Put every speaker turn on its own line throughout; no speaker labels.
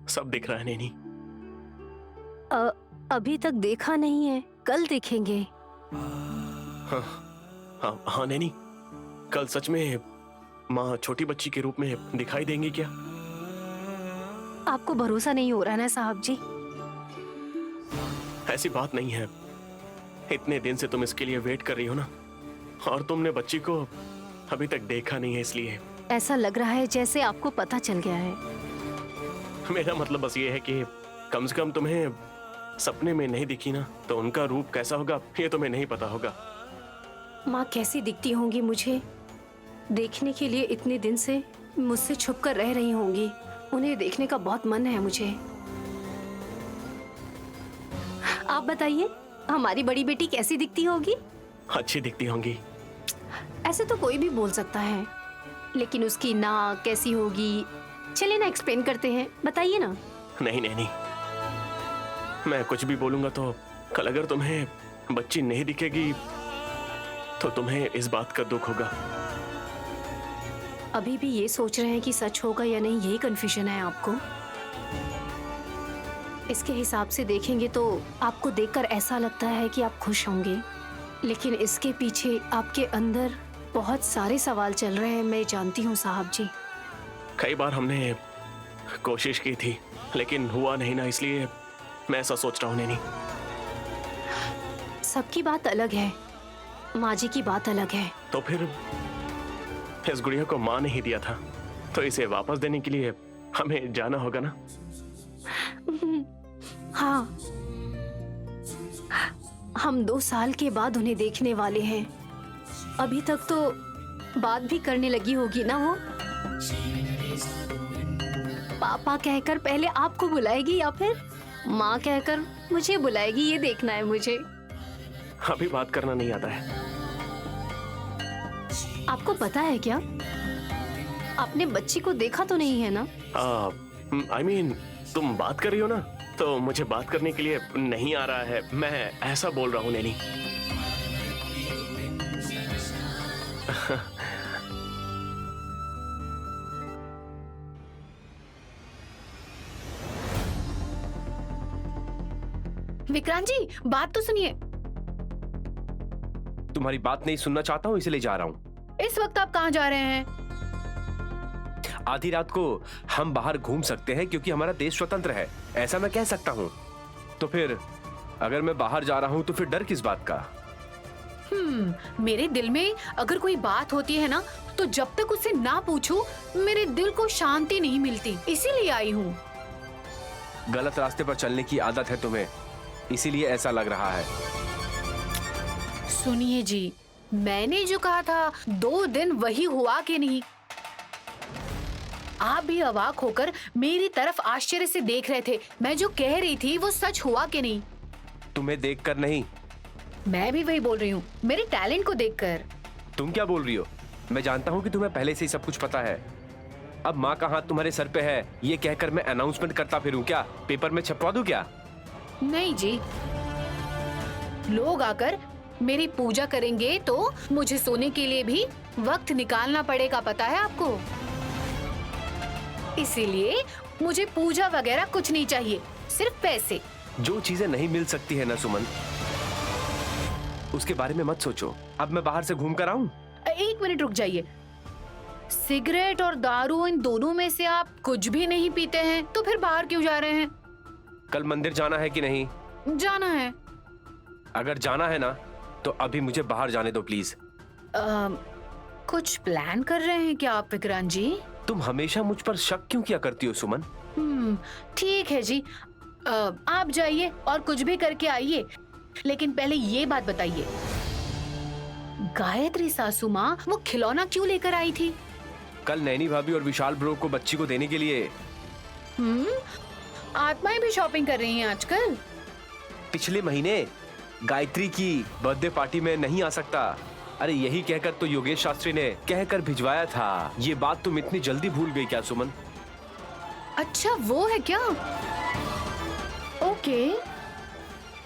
सब दिख रहा है नैनी।
अभी तक देखा नहीं है, कल देखेंगे।
हाँ हाँ हाँ नैनी, कल सच में माँ छोटी बच्ची के रूप में दिखाई देंगी क्या?
आपको भरोसा नहीं हो रहा ना साहब जी?
ऐसी बात नहीं है, इतने दिन से तुम इसके लिए वेट कर रही हो ना, और तुमने बच्ची को अभी तक देखा नहीं है, इसलिए
ऐसा लग रहा है जैसे आपको पता चल गया है।
मेरा मतलब बस ये है कि कम से कम तुम्हें सपने में नहीं दिखी ना, तो उनका रूप कैसा होगा ये तुम्हें नहीं पता होगा।
माँ कैसी दिखती होंगी मुझे देखने के लिए इतने दिन से मुझसे छुप कर रह रही होंगी। उन्हें देखने का बहुत मन है मुझे। आप बताइए, हमारी बड़ी बेटी कैसी दिखती होगी?
अच्छी दिखती होंगी।
ऐसे तो कोई भी बोल सकता है, लेकिन उसकी नाक कैसी होगी? चलिए ना, एक्सप्लेन करते हैं, बताइए ना।
नहीं नहीं नहीं, मैं कुछ भी बोलूंगा तो कल अगर तुम्हें बच्ची नहीं दिखेगी तो तुम्हें इस बात का दुख होगा।
अभी भी ये सोच रहे हैं कि सच होगा या नहीं, यही कंफ्यूजन है आपको? इसके हिसाब से देखेंगे तो आपको देखकर ऐसा लगता है कि आप खुश होंगे, लेकिन इसके पीछे आपके अंदर बहुत सारे सवाल चल रहे हैं। मैं जानती हूँ साहब जी।
कई बार हमने कोशिश की थी लेकिन हुआ नहीं ना, इसलिए मैं ऐसा सोच रहा हूँ नैनी।
सबकी बात अलग है, माँ जी की बात अलग है।
तो फिर इस गुड़िया को माँ ने ही दिया था, तो इसे वापस देने के लिए हमें जाना होगा ना।
हाँ, हम 2 साल के बाद उन्हें देखने वाले हैं। अभी तक तो बात भी करने लगी होगी ना वो? पापा कहकर पहले आपको बुलाएगी या फिर माँ कहकर मुझे बुलाएगी, ये देखना है मुझे।
अभी बात करना नहीं आता है।
आपको पता है क्या, आपने बच्ची को देखा तो नहीं है ना?
I mean, तुम बात कर रही हो ना, तो मुझे बात करने के लिए नहीं आ रहा है, मैं ऐसा बोल रहा हूँ नैनी।
विक्रांत जी, बात तो सुनिए।
तुम्हारी बात नहीं सुनना चाहता हूँ, इसलिए जा रहा हूँ।
इस वक्त आप कहाँ जा रहे हैं?
आधी रात को हम बाहर घूम सकते हैं क्योंकि हमारा देश स्वतंत्र है, ऐसा मैं कह सकता हूँ। तो फिर अगर मैं बाहर जा रहा हूँ तो फिर डर किस बात का?
मेरे दिल में अगर कोई बात होती है ना, तो जब तक उससे ना पूछूं, मेरे दिल को शांति नहीं मिलती, इसीलिए आई हूँ।
गलत रास्ते पर चलने की आदत है तुम्हें, इसीलिए ऐसा लग रहा है।
सुनिए जी, मैंने जो कहा था 2 दिन वही हुआ कि नहीं? आप भी अवाक होकर मेरी तरफ आश्चर्य से देख रहे थे। मैं जो कह रही थी वो सच हुआ कि नहीं?
तुम्हें देखकर नहीं।
मैं भी वही बोल रही हूँ, मेरे टैलेंट को देखकर।
तुम क्या बोल रही हो? मैं जानता हूँ कि तुम्हें पहले से ही सब कुछ पता है। अब माँ का हाथ तुम्हारे सर पे है, ये कहकर मैं अनाउंसमेंट करता फिरूं क्या? पेपर में छपवा दूं क्या?
नहीं जी, लोग आकर मेरी पूजा करेंगे तो मुझे सोने के लिए भी वक्त निकालना पड़ेगा, पता है आपको? इसीलिए मुझे पूजा वगैरह कुछ नहीं चाहिए, सिर्फ पैसे।
जो चीजें नहीं मिल सकती है ना सुमन, उसके बारे में मत सोचो। अब मैं बाहर से घूम कर आऊं?
1 मिनट रुक जाइए। सिगरेट और दारू, इन दोनों में से आप कुछ भी नहीं पीते हैं, तो फिर बाहर क्यों जा रहे हैं?
कल मंदिर जाना है कि नहीं?
जाना है।
अगर जाना है ना तो अभी मुझे बाहर जाने दो प्लीज।
कुछ प्लान कर रहे हैं क्या आप विक्रांत जी?
तुम हमेशा मुझ पर शक क्यों किया करती हो सुमन?
ठीक है जी, आप जाइए और कुछ भी करके आइए, लेकिन पहले ये बात बताइए, गायत्री सासू माँ वो खिलौना क्यों लेकर आई थी?
कल नैनी भाभी और विशाल ब्रो को बच्ची को देने के लिए।
आत्माएं भी शॉपिंग कर रही हैं आजकल।
पिछले महीने गायत्री की बर्थडे पार्टी में नहीं आ सकता, अरे यही कहकर तो योगेश शास्त्री ने कहकर भिजवाया था। ये बात तुम इतनी जल्दी भूल गई क्या सुमन?
अच्छा वो है क्या? ओके,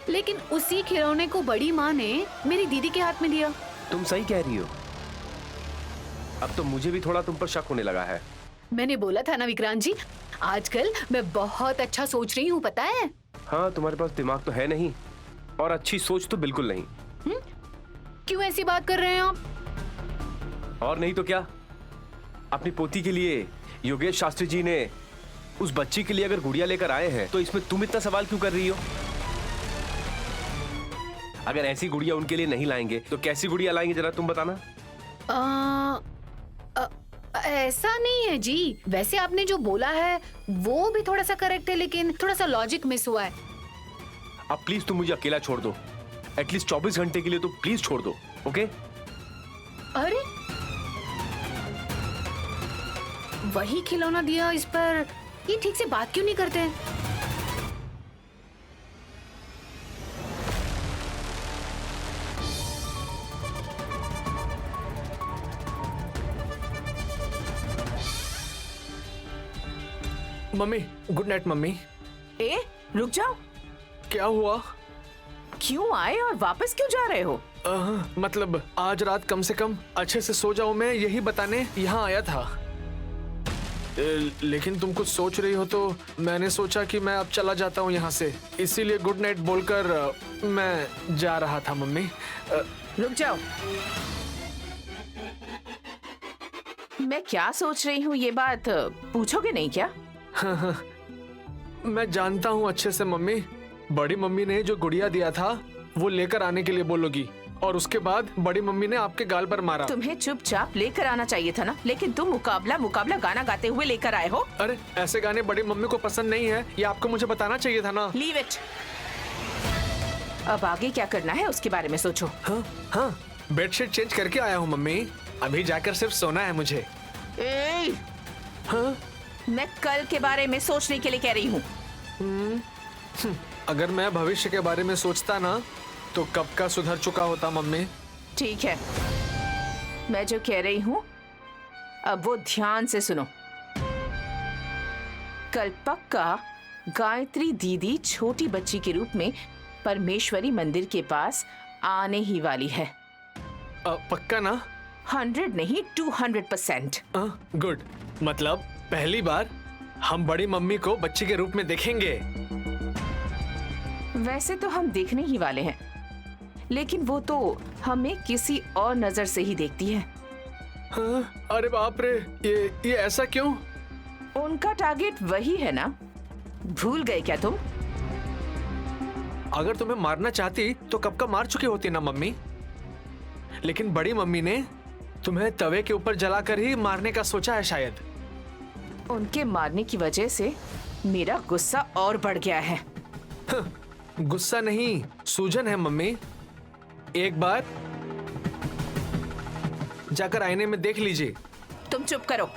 लेकिन उसी खिलौने को बड़ी माँ ने मेरी दीदी के हाथ में दिया।
तुम सही कह रही हो, अब तो मुझे भी थोड़ा तुम पर शक होने लगा है।
मैंने बोला था ना विक्रांत जी, आजकल मैं बहुत अच्छा सोच रही हूँ, पता है?
हाँ, तुम्हारे पास दिमाग तो है नहीं और अच्छी सोच तो बिल्कुल नहीं।
क्यों ऐसी बात कर रहे हैं आप?
और नहीं तो क्या, अपनी पोती के लिए योगेश शास्त्री जी ने उस बच्ची के लिए अगर गुड़िया लेकर आए हैं तो इसमें तुम इतना सवाल क्यों कर रही हो? अगर ऐसी गुड़िया उनके लिए नहीं लाएंगे तो कैसी गुड़िया लाएंगे, जरा तुम बताना।
ऐसा नहीं है जी, वैसे आपने जो बोला है वो भी थोड़ा सा करेक्ट है, लेकिन थोड़ा सा लॉजिक मिस हुआ है।
अब प्लीज तुम मुझे अकेला छोड़ दो, एटलीस्ट 24 घंटे के लिए तो प्लीज छोड़ दो, ओके?
अरे वही खिलौना दिया, इस पर ये ठीक से बात क्यों नहीं करते हैं?
Mummy, good night mummy.
ए, रुक जाओ।
क्या हुआ?
क्यों आए और वापस क्यों जा रहे हो?
मतलब आज रात कम से कम अच्छे से सो जाओ, मैं यही बताने यहाँ आया था। लेकिन तुम कुछ सोच रही हो तो मैंने सोचा कि मैं अब चला जाता हूँ यहाँ से, इसीलिए गुड नाइट बोलकर मैं जा रहा था मम्मी।
रुक जाओ। मैं क्या सोच रही हूँ ये बात पूछोगे नहीं क्या?
मैं जानता हूँ अच्छे से मम्मी, बड़ी मम्मी ने जो गुड़िया दिया था वो लेकर आने के लिए बोलोगी और उसके बाद बड़ी मम्मी ने आपके गाल पर मारा।
तुम्हें चुपचाप लेकर आना चाहिए था ना, लेकिन तुम मुकाबला गाना गाते हुए लेकर आए हो।
अरे ऐसे गाने बड़ी मम्मी को पसंद नहीं है, ये आपको मुझे बताना चाहिए था ना।
Leave it. अब आगे क्या करना है उसके बारे में सोचो।
हाँ, बेडशीट चेंज करके आया हूँ मम्मी, अभी जाकर सिर्फ सोना है मुझे।
ए,
हाँ?
मैं कल के बारे में सोचने के लिए कह रही हूँ।
अगर मैं भविष्य के बारे में सोचता ना तो कब का सुधर चुका होता मम्मी।
ठीक है, मैं जो कह रही हूँ अब वो ध्यान से सुनो। कल पक्का गायत्री दीदी छोटी बच्ची के रूप में परमेश्वरी मंदिर के पास आने ही वाली है।
पक्का ना?
100 नहीं 200%।
गुड, मतलब पहली बार हम बड़ी मम्मी को बच्ची के रूप में देखेंगे।
वैसे तो हम देखने ही वाले हैं, लेकिन वो तो हमें किसी और नजर से ही देखती है।
हाँ? अरे बाप रे, ये ऐसा क्यों?
उनका टारगेट वही है ना, भूल गए क्या तुम?
अगर तुम्हें मारना चाहती तो कब का मार चुकी होती ना मम्मी, लेकिन बड़ी मम्मी ने तुम्हें तवे के ऊपर जलाकर ही मारने का सोचा है शायद।
उनके मारने की वजह से मेरा गुस्सा और बढ़ गया है।
गुस्सा नहीं, सूजन है मम्मी। एक बार जाकर आईने में देख लीजिए।
तुम चुप करो।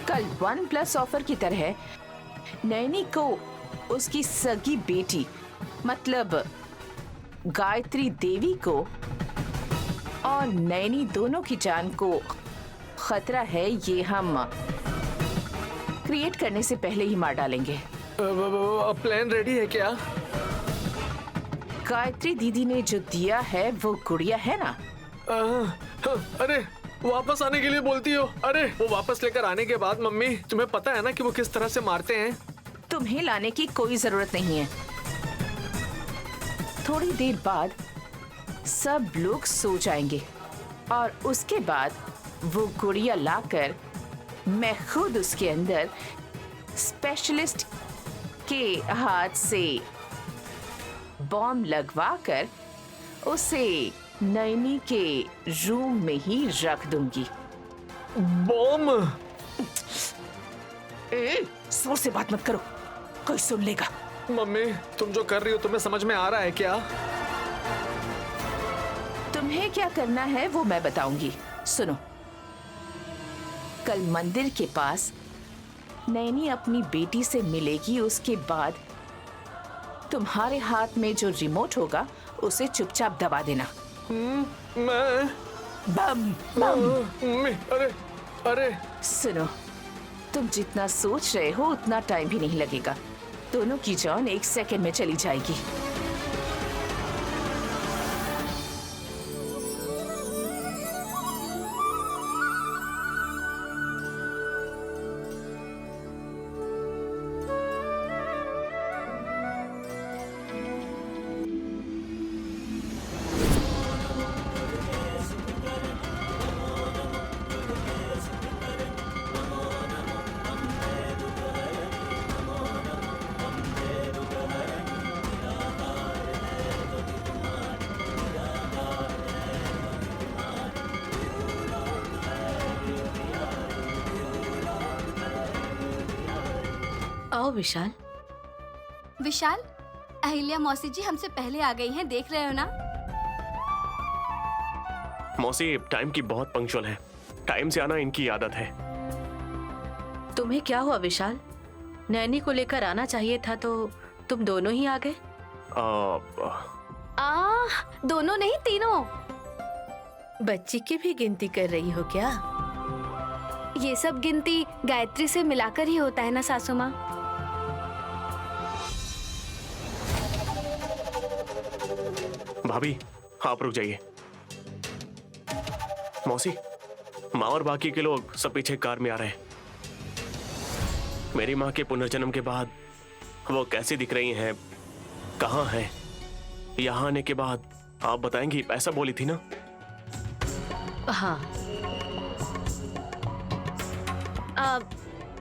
कल 1+ ऑफर की तरह नैनी को उसकी सगी बेटी मतलब गायत्री देवी को और नैनी दोनों की जान को खतरा है, ये हम क्रिएट करने से पहले ही मार डालेंगे।
प्लान रेडी है क्या?
गायत्री दीदी ने जो दिया है वो गुड़िया है ना?
अरे वापस आने के लिए बोलती हो? अरे वो वापस लेकर आने के बाद मम्मी तुम्हें पता है ना कि वो किस तरह से मारते हैं।
तुम्हें लाने की कोई जरूरत नहीं है। थोड़ी देर बाद सब लोग सो जाएंगे और उसके बाद वो गुड़िया लाकर मैं खुद उसके अंदर स्पेशलिस्ट के हाथ से बॉम्ब लगवाकर उसे नैनी के रूम में ही रख दूंगी।
बॉम्ब?
जोर से बात मत करो, कोई सुन लेगा।
मम्मी तुम जो कर रही हो तुम्हें समझ में आ रहा है क्या?
तुम्हें क्या करना है वो मैं बताऊंगी। सुनो, कल मंदिर के पास नैनी अपनी बेटी से मिलेगी, उसके बाद तुम्हारे हाथ में जो रिमोट होगा उसे चुपचाप दबा देना।
मैं?
बम बम।
मम्मी अरे अरे।
सुनो, तुम जितना सोच रहे हो उतना टाइम भी नहीं लगेगा, दोनों की जान 1 सेकंड में चली जाएगी।
आओ विशाल।
विशाल, अहिल्या मौसी जी हमसे पहले आ गई हैं, देख रहे हो ना?
मौसी टाइम की बहुत पंक्चुअल है, टाइम से आना इनकी आदत है।
तुम्हें क्या हुआ विशाल? नैनी को लेकर आना चाहिए था तो तुम दोनों ही आ गए।
दोनों नहीं, तीनों।
बच्ची की भी गिनती कर रही हो क्या?
ये सब गिनती गायत्री से मिलाकर ही होता है ना सासू माँ।
भाभी आप रुक जाइए। मौसी, माँ और बाकी के लोग सब पीछे कार में आ रहे हैं। मेरी माँ के पुनर्जन्म के बाद वो कैसी दिख रही हैं, कहाँ हैं? यहाँ आने के बाद आप बताएंगी, ऐसा बोली थी ना?
हाँ।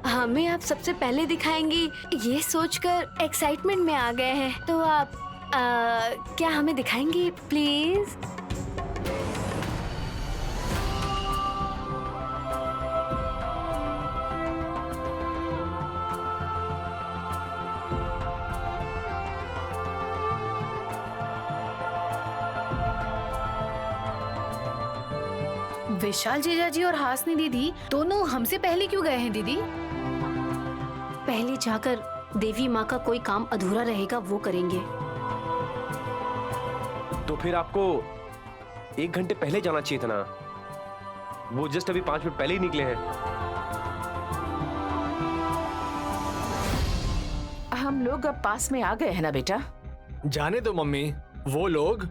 हमें आप सबसे पहले दिखाएंगी ये सोचकर एक्साइटमेंट में आ गए हैं, तो आप क्या हमें दिखाएंगी प्लीज?
विशाल जीजा जी और हासनी दीदी दोनों हमसे पहले क्यों गए हैं दीदी?
पहले जाकर देवी माँ का कोई काम अधूरा रहेगा वो करेंगे।
तो फिर आपको 1 घंटे पहले जाना चाहिए था ना। वो जस्ट अभी 5 मिनट पहले ही निकले हैं।
हम लोग अब पास में आ गए हैं ना बेटा।
जाने दो मम्मी, वो लोग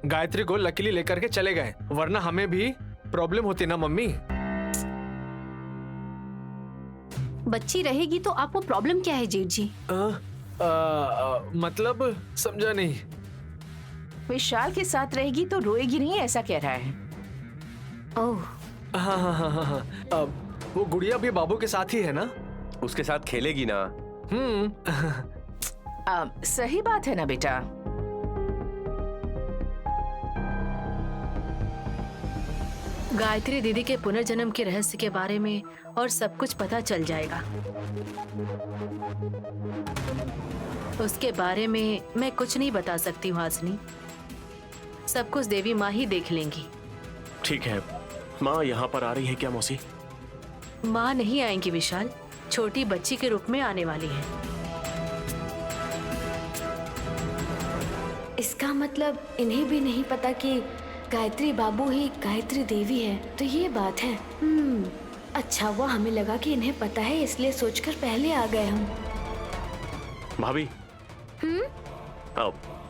गायत्री को लकीली लेकर के चले गए, वरना हमें भी प्रॉब्लम होती ना मम्मी।
बच्ची रहेगी तो आपको प्रॉब्लम क्या है जेठ जी?
मतलब समझा नहीं।
विशाल के साथ रहेगी तो रोएगी नहीं, ऐसा कह रहा है।
ओह,
हाँ हाँ हाँ हाँ हाँ। वो गुड़िया भी बाबू के साथ ही है ना?
उसके साथ खेलेगी ना।
सही बात है ना बेटा।
गायत्री दीदी के पुनर्जन्म के रहस्य के बारे में और सब कुछ पता चल जाएगा। उसके बारे में मैं कुछ नहीं बता सकती हूँ हासनी। सब कुछ देवी माँ ही देख लेंगी।
ठीक है, माँ यहाँ पर आ रही है क्या मौसी?
माँ नहीं आएंगी विशाल, छोटी बच्ची के रूप में आने वाली है।
इसका मतलब इन्हें भी नहीं पता कि गायत्री बाबू ही गायत्री देवी है, तो ये बात है। अच्छा हुआ, हमें लगा कि इन्हें पता है, इसलिए सोचकर पहले आ गए हम।
भाभी,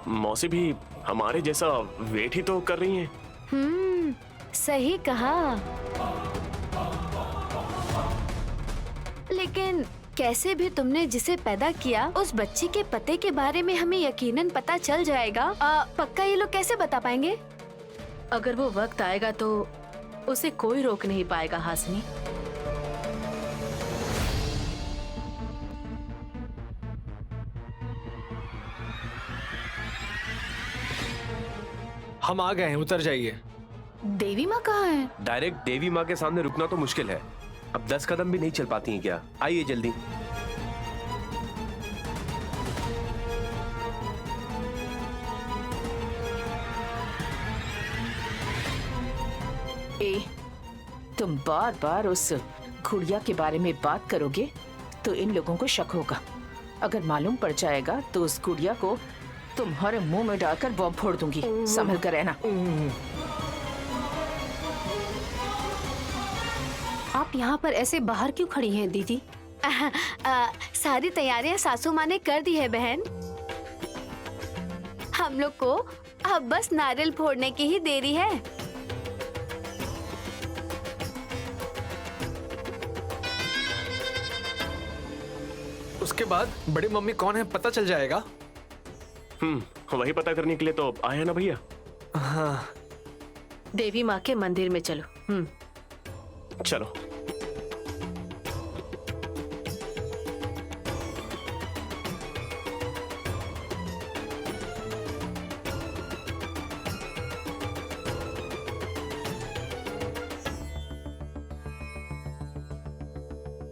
मौसी भी हमारे जैसा वेट ही तो कर रही हैं।
सही कहा। लेकिन कैसे भी तुमने जिसे पैदा किया उस बच्ची के पते के बारे में हमें यकीनन पता चल जाएगा। पक्का ये लोग कैसे बता पाएंगे?
अगर वो वक्त आएगा तो उसे कोई रोक नहीं पाएगा हासनी।
हम आ गए हैं, उतर जाइए।
देवी माँ कहाँ है?
डायरेक्ट देवी माँ के सामने रुकना तो मुश्किल है। अब 10 कदम भी नहीं चल पाती हैं क्या? आइए जल्दी।
तुम बार बार उस गुड़िया के बारे में बात करोगे तो इन लोगों को शक होगा। अगर मालूम पड़ जाएगा तो उस गुड़िया को तुम्हारे मुंह में डालकर बॉम्ब फोड़ दूंगी। संभल कर रहना।
आप यहाँ पर ऐसे बाहर क्यों खड़ी हैं दीदी? सारी तैयारियां सासू माँ ने कर दी है बहन। हम लोग को अब बस नारियल फोड़ने की ही देरी है।
उसके बाद बड़ी मम्मी कौन है पता चल जाएगा।
वही पता करने के लिए तो आया ना भैया।
हाँ।
देवी माँ के मंदिर में चलो।
चलो।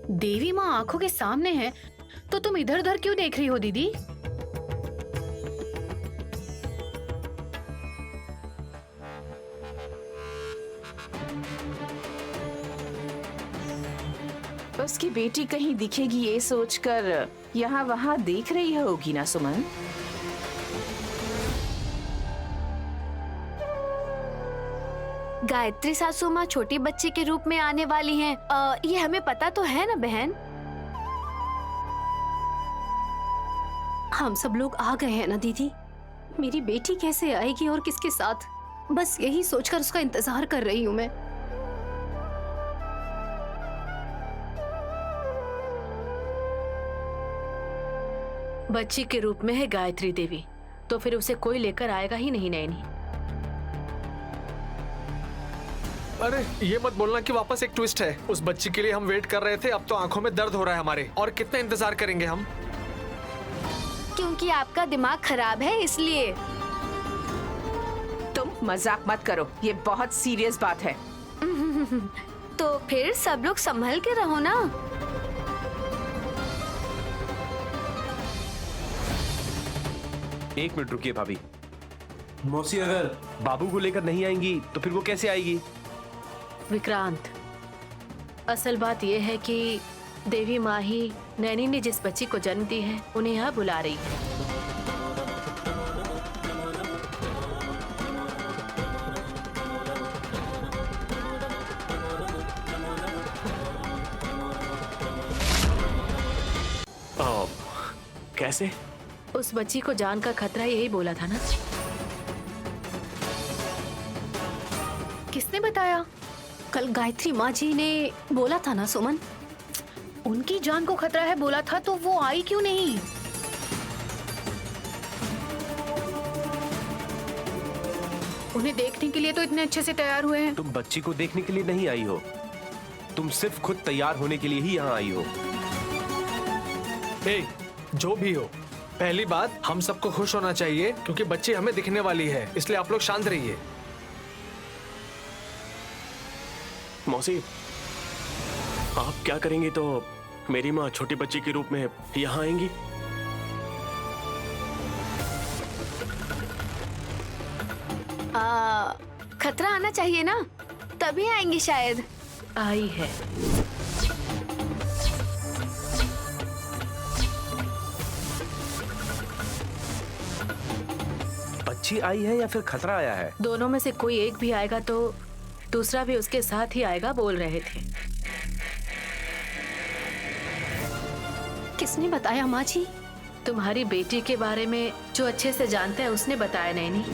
देवी माँ आंखों के सामने है, तो तुम इधर उधर क्यों देख रही हो दीदी?
उसकी बेटी कहीं दिखेगी ये सोचकर यहाँ वहाँ देख रही होगी ना सुमन?
गायत्री सासू माँ छोटी बच्ची के रूप में आने वाली हैं। ये हमें पता तो है ना बहन। हम सब लोग आ गए हैं ना दीदी। मेरी बेटी कैसे आएगी और किसके साथ, बस यही सोचकर उसका इंतजार कर रही हूँ मैं।
बच्ची के रूप में है गायत्री देवी, तो फिर उसे कोई लेकर आएगा ही नहीं नैनी।
अरे ये मत बोलना कि वापस एक ट्विस्ट है। उस बच्ची के लिए हम वेट कर रहे थे, अब तो आंखों में दर्द हो रहा है हमारे। और कितना इंतजार करेंगे हम?
क्योंकि आपका दिमाग खराब है इसलिए।
तुम मजाक मत करो, ये बहुत सीरियस बात है।
तो फिर सब लोग संभल के रहो ना।
एक मिनट रुकिए भाभी।
मौसी अगर
बाबू को लेकर नहीं आएंगी तो फिर वो कैसे आएगी?
विक्रांत, असल बात यह है कि देवी माँ ही नैनी ने जिस बच्ची को जन्म दी है उन्हें यहाँ बुला रही है।
कैसे?
उस बच्ची को जान का खतरा, यही बोला था ना?
किसने बताया?
कल गायत्री माँ जी ने बोला था ना सुमन।
उनकी जान को खतरा है बोला था, तो वो आई क्यों नहीं? उन्हें देखने के लिए तो इतने अच्छे से तैयार हुए हैं।
तुम बच्ची को देखने के लिए नहीं आई हो, तुम सिर्फ खुद तैयार होने के लिए ही यहाँ आई हो।
ए, जो भी हो, पहली बात हम सबको खुश होना चाहिए क्योंकि बच्ची हमें दिखने वाली है, इसलिए आप लोग शांत रहिए।
मौसी, आप क्या करेंगी तो मेरी माँ छोटी बच्ची के रूप में यहाँ आएंगी?
खतरा आना चाहिए ना, तभी आएंगी शायद।
आई है।
बच्ची आई है या फिर खतरा आया है?
दोनों में से कोई एक भी आएगा तो दूसरा भी उसके साथ ही आएगा, बोल रहे थे।
किसने बताया माँ जी?
तुम्हारी बेटी के बारे में जो अच्छे से जानता है उसने बताया नैनी।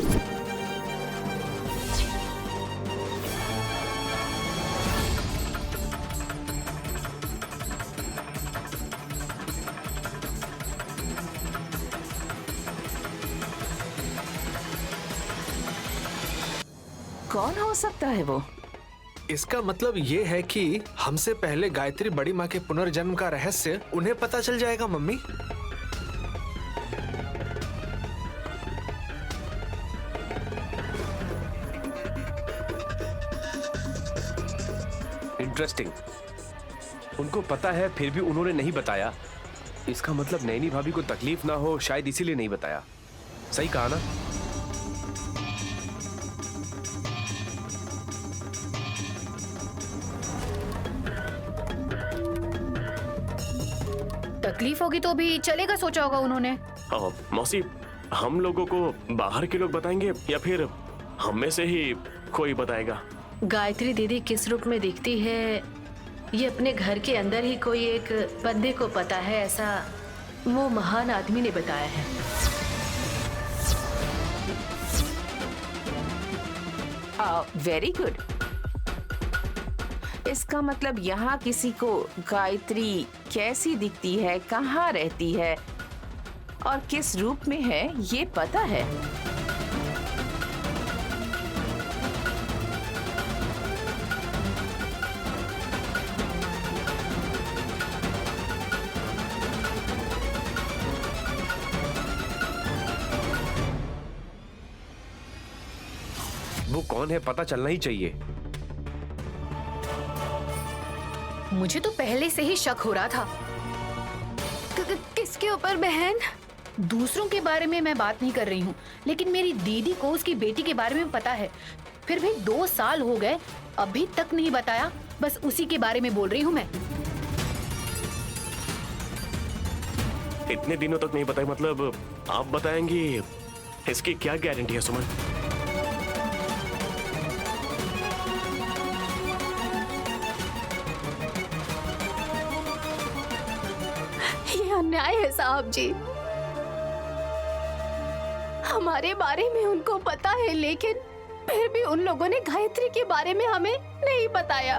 कौन हो सकता है वो?
इसका मतलब ये है कि हमसे पहले गायत्री बड़ी माँ के पुनर्जन्म का रहस्य उन्हें पता चल जाएगा मम्मी।
इंटरेस्टिंग। उनको पता है फिर भी उन्होंने नहीं बताया। इसका मतलब नैनी भाभी को तकलीफ ना हो, शायद इसीलिए नहीं बताया। सही कहा ना?
तकलीफ होगी तो भी चलेगा, सोचा होगा उन्होंने।
मौसी, हम लोगों को बाहर के लोग बताएंगे या फिर हम में से ही कोई बताएगा?
गायत्री दीदी किस रूप में दिखती है ये अपने घर के अंदर ही कोई एक बंदे को पता है, ऐसा वो महान आदमी ने बताया है।
Very good. इसका मतलब यहाँ किसी को गायत्री कैसी दिखती है, कहाँ रहती है और किस रूप में है ये पता है।
वो कौन है पता चलना ही चाहिए।
मुझे तो पहले से ही शक हो रहा था।
किसके ऊपर बहन?
दूसरों के बारे में मैं बात नहीं कर रही हूँ, लेकिन मेरी दीदी को उसकी बेटी के बारे में पता है। फिर भी 2 साल हो गए, अभी तक नहीं बताया। बस उसी के बारे में बोल रही हूँ मैं।
इतने दिनों तक नहीं बताई, मतलब आप बताएंगी, इसकी क्या गारंटी है सुमन?
ये अन्याय है साहब जी। हमारे बारे में उनको पता है, लेकिन फिर भी उन लोगों ने गायत्री के बारे में हमें नहीं बताया।